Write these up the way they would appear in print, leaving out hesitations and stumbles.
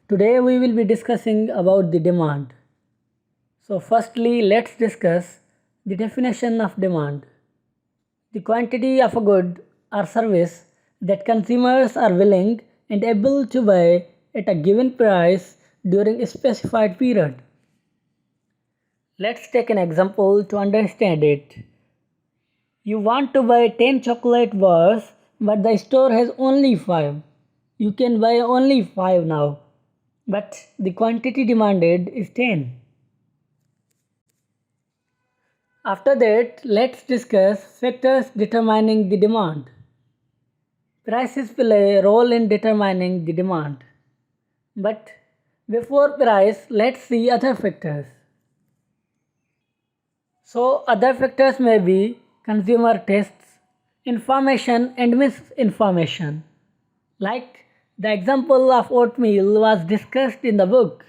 Today we will be discussing about the demand. So firstly, let's discuss the definition of demand. The quantity of a good or service that consumers are willing and able to buy at a given price during a specified period. Let's take an example to understand it. You want to buy 10 chocolate bars, but the store has only 5. You can buy only 5 now, but the quantity demanded is 10. After that, let's discuss factors determining the demand. Prices play a role in determining the demand. But before price, let's see other factors. So, other factors may be consumer tastes, information and misinformation. Like the example of oatmeal was discussed in the book,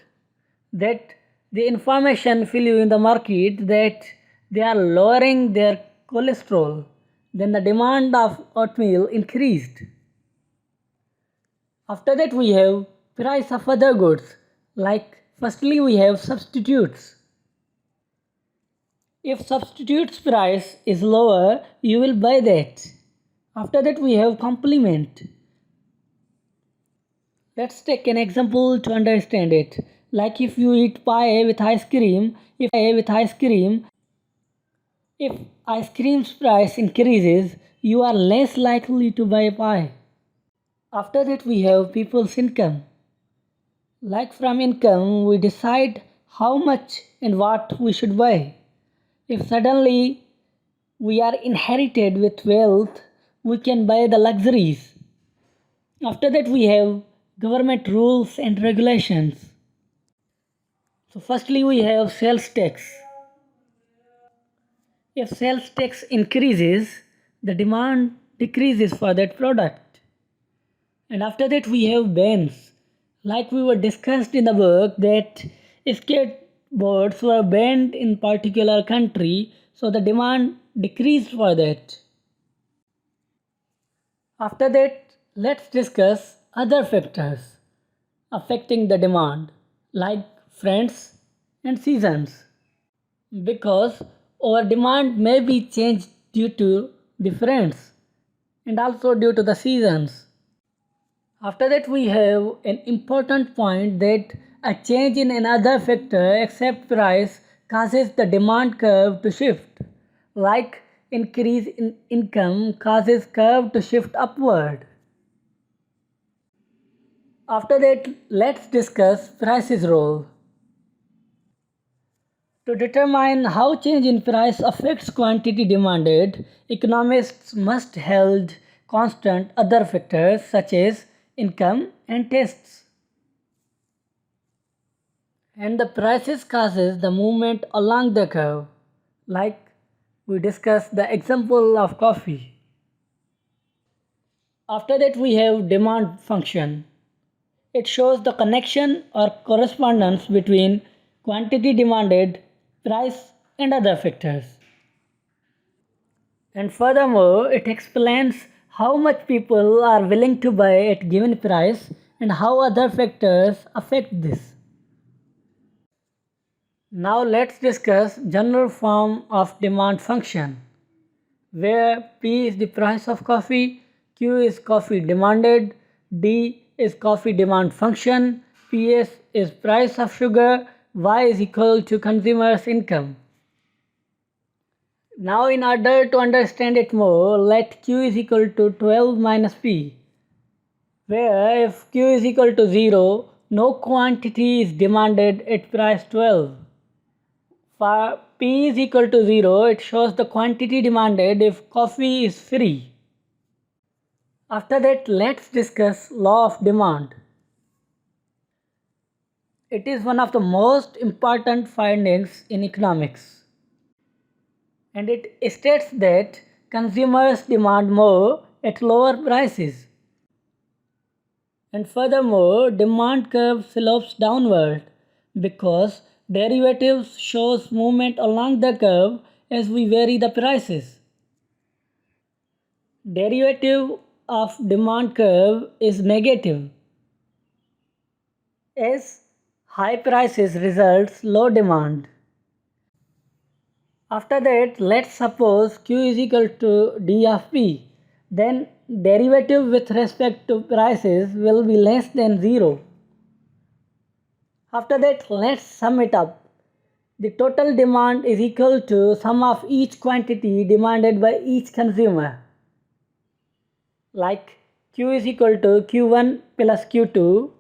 that the information fill you in the market that they are lowering their cholesterol, then the demand of oatmeal increased. After that we have price of other goods, like firstly we have substitutes. If substitutes price is lower, you will buy that. After that we have complement. Let's take an example to understand it. Like if you eat pie with ice cream, if ice cream's price increases, you are less likely to buy pie. After that we have people's income. Like from income we decide how much and what we should buy. If suddenly we are inherited with wealth, we can buy the luxuries. After that we have government rules and regulations. So firstly we have sales tax. If sales tax increases, the demand decreases for that product. And after that we have bans. Like we were discussed in the book that skateboards were banned in particular country, so the demand decreased for that. After that, let's discuss other factors affecting the demand, like friends and seasons. Because our demand may be changed due to the friends and also due to the seasons. After that we have an important point that a change in another factor except price causes the demand curve to shift. Like increase in income causes curve to shift upward. After that, let's discuss price's role. To determine how change in price affects quantity demanded, economists must hold constant other factors such as income and tastes. And the prices causes the movement along the curve, like we discussed the example of coffee. After that we have demand function. It shows the connection or correspondence between quantity demanded, price and other factors. And furthermore, it explains how much people are willing to buy at given price and how other factors affect this. Now let's discuss general form of demand function, where P is the price of coffee, Q is coffee demanded, D is coffee demand function, PS is price of sugar, Y is equal to consumer's income. Now in order to understand it more, let Q is equal to 12 minus P, where if Q is equal to 0, no quantity is demanded at price 12. For P is equal to 0, it shows the quantity demanded if coffee is free. After that, let's discuss law of demand. It is one of the most important findings in economics. And it states that consumers demand more at lower prices. And furthermore, demand curve slopes downward because derivatives shows movement along the curve as we vary the prices. Derivative of demand curve is negative. as high prices results low demand. After that, let's suppose Q is equal to D of P. Then derivative with respect to prices will be less than 0. After that, let's sum it up. The total demand is equal to sum of each quantity demanded by each consumer. Like Q is equal to Q1 plus Q2